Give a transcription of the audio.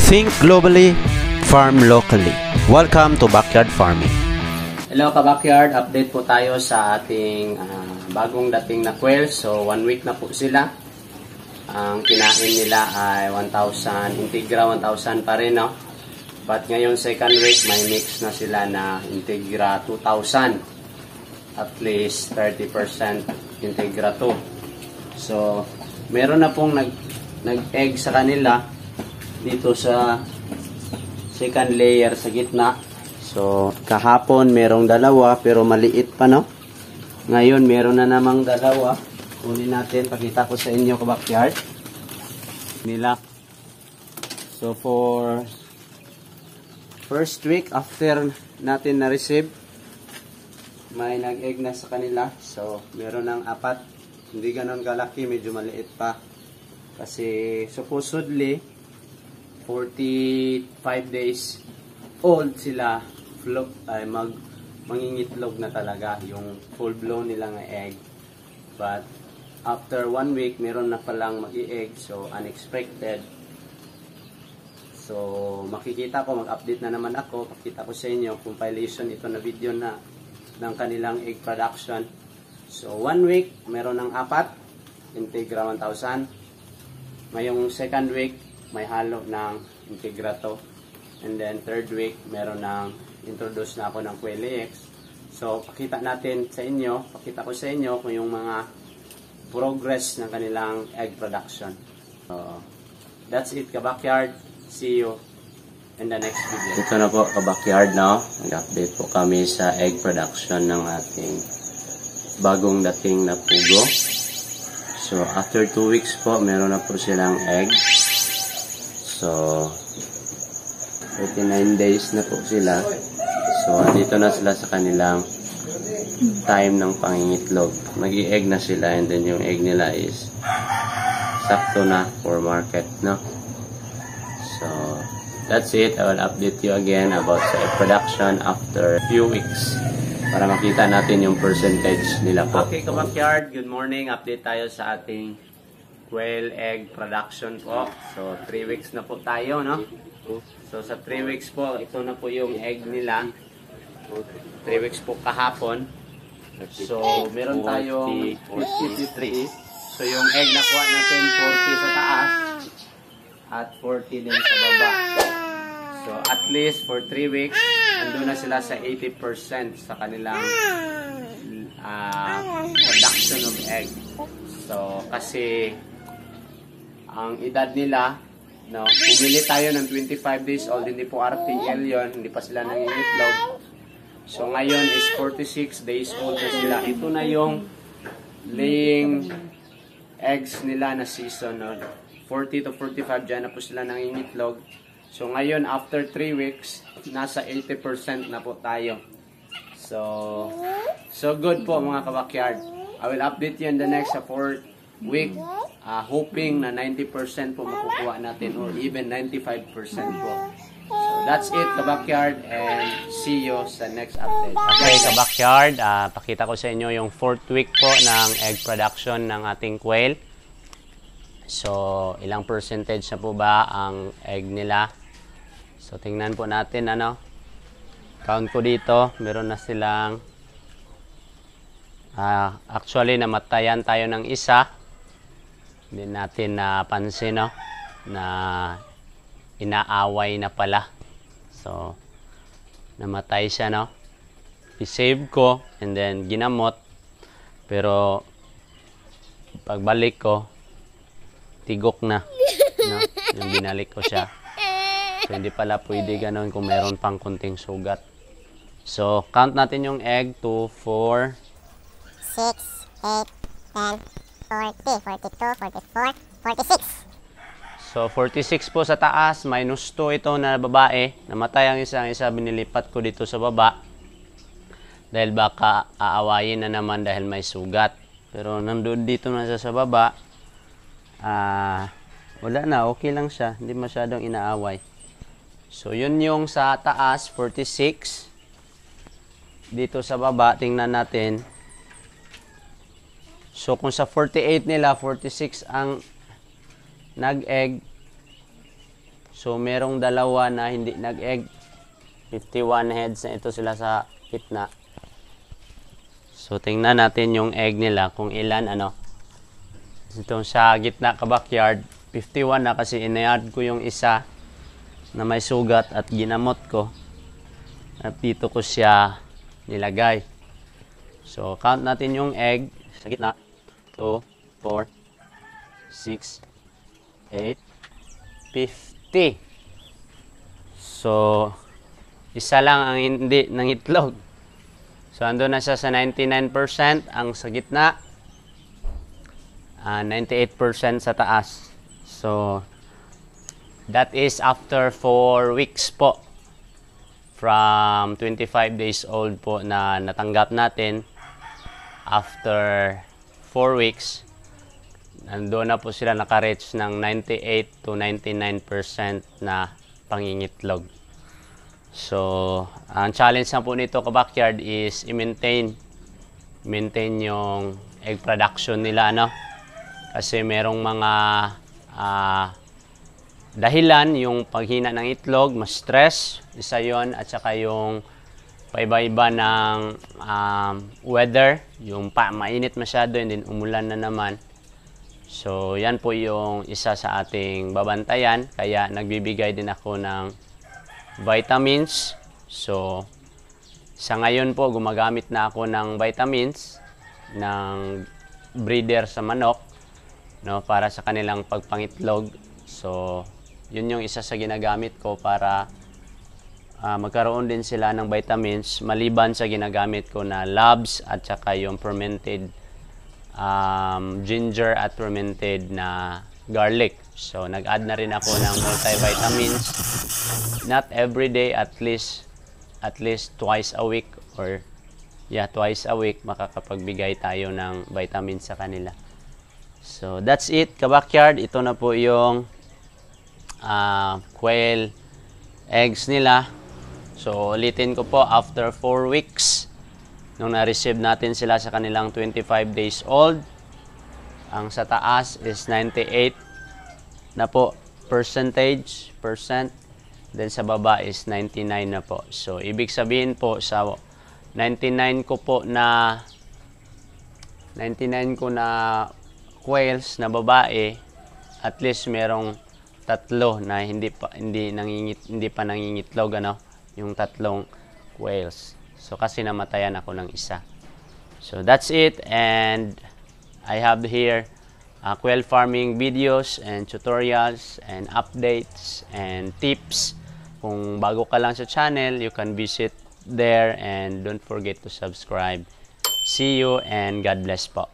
Think globally, farm locally. Welcome to Backyard Farming. Hello ka-backyard, update po tayo sa ating bagong dating na quail. So 1 week na po sila. Ang kinain nila ay 1,000, Integra 1,000 pa rin, no? But ngayon second week, may mix na sila na Integra 2,000. At least 30% Integra 2. So meron na pong nag-egg sa kanila dito sa second layer sa gitna. So kahapon merong dalawa pero maliit pa, no? Ngayon meron na namang dalawa. Kunin natin, pakita ko sa inyo ka-backyard nila. So for first week after natin na-receive, may nag-egg na sa kanila. So meron ng 4. Hindi ganon kalaki, medyo maliit pa. Kasi supposedly 45 days old sila, mangingitlog na talaga yung full blown nilang egg. But after 1 week, meron na palang mag-i-egg, so unexpected. So makikita ko, mag-update na naman ako, pakita ko sa inyo compilation ito na video na ng kanilang egg production. So 1 week, meron ng 4 Integra 1,000. Ngayong second week, may halo ng Integra 2. And then third week, meron ng introduce na ako ng Quail EX. So pakita natin sa inyo, pakita ko sa inyo kung yung mga progress ng kanilang egg production. So that's it ka-backyard. See you in the next video. Ito na po ka-backyard, no? Nag-update po kami sa egg production ng ating bagong dating na pugo. So after 2 weeks po, meron na po silang egg. So 39 days na po sila. So dito na sila sa kanilang time ng pangingitlog. Nag-i-egg na sila, and then yung egg nila is sakto na for market, no? So that's it. I will update you again about sa egg production after a few weeks para makita natin yung percentage nila po. Okay ka-backyard, good morning. Update tayo sa ating quail egg production po. So 3 weeks na po tayo, no? So sa 3 weeks po, ito na po yung egg nila. 3 weeks po kahapon. So meron tayong 53. So yung egg nakuha natin 40 sa taas at 40 din sa baba. So at least for 3 weeks, andun na sila sa 80% sa kanilang production of egg. So kasi ang edad nila, no, bumili tayo ng 25 days old, hindi po RTL yon, hindi pa sila nangingitlog. So ngayon is 46 days old na sila. Ito na yung laying eggs nila na season, no? 40 to 45 dyan na po sila nangingitlog. So ngayon after 3 weeks, nasa 80% na po tayo. So good po mga ka-backyard. I will update you in the next 4 week, hoping na 90% po makukuha natin or even 95% po. So that's it ka-backyard, and see you sa next update. Okay ka-backyard, pakita ko sa inyo yung 4th week po ng egg production ng ating quail. So ilang percentage na po ba ang egg nila? So tingnan po natin, ano, count ko dito, meron na silang actually namatayan tayo ng isa. Hindi natin napansin, no, na inaaway na pala. So namatay siya, no. I-save ko and then ginamot, pero pagbalik ko tigok na, no, yung binalik ko siya. So hindi pala pwede ganon kung meron pang kunting sugat. So count natin yung egg. 2, 4, 6, 8, 10, 40, 42, 44, 46. So 46 po sa taas, minus 2 ito na babae. Namatay ang isa binilipat ko dito sa baba. Dahil baka aawayin na naman dahil may sugat. Pero nandun dito na siya sa baba. Wala na, okay lang siya. Hindi masyadong inaaway. So yun yung sa taas, 46. Dito sa baba, tingnan natin. So kung sa 48 nila, 46 ang nag-egg, So, merong dalawa na hindi nag-egg. 51 heads na ito sila sa gitna. So, tingnan natin yung egg nila kung ilan, ano. Itong sa gitna ka-backyard, 51 na kasi inayad ko yung isa na may sugat at ginamot ko. At dito ko siya nilagay. So, count natin yung egg sa gitna. 2, 4, 6, 8, 50. So, isa lang ang hindi ng itlog. So, ando na siya sa 99%, ang sa gitna, 98% sa taas. So, that is after 4 weeks po. From 25 days old po na natanggap natin. After 4 weeks, nandoon na po sila naka-reach ng 98 to 99% na pangingitlog. So, ang challenge na po nito ka-backyard is i-maintain yung egg production nila, ano? Kasi merong mga dahilan, yung paghina ng itlog, mas stress, isa yon, at saka yung paiba-iba ng weather, yung mainit masyado, and then umulan na naman. So, yan po yung isa sa ating babantayan, kaya nagbibigay din ako ng vitamins. So, sa ngayon po, gumagamit na ako ng vitamins ng breeder sa manok, no, para sa kanilang pagpangitlog. So, yun yung isa sa ginagamit ko para magkaroon din sila ng vitamins maliban sa ginagamit ko na labs at saka yung fermented ginger at fermented na garlic. So, nag-add na rin ako ng multivitamins. Not every day, at least twice a week, or twice a week makakapagbigay tayo ng vitamins sa kanila. So, that's it, ka-backyard. Ito na po yung quail eggs nila. So, ulitin ko po, after 4 weeks, nung na-receive natin sila sa kanilang 25 days old, ang sa taas is 98 na po percent, then sa baba is 99 na po. So, ibig sabihin po, sa 99 ko na quails na babae, at least merong tatlo na hindi pa nangingitlog, ano, yung tatlong quails. So, kasi namatayan ako ng isa. So, that's it, and I have here quail farming videos and tutorials and updates and tips. Kung bago ka lang sa channel, you can visit there, and don't forget to subscribe. See you and God bless po.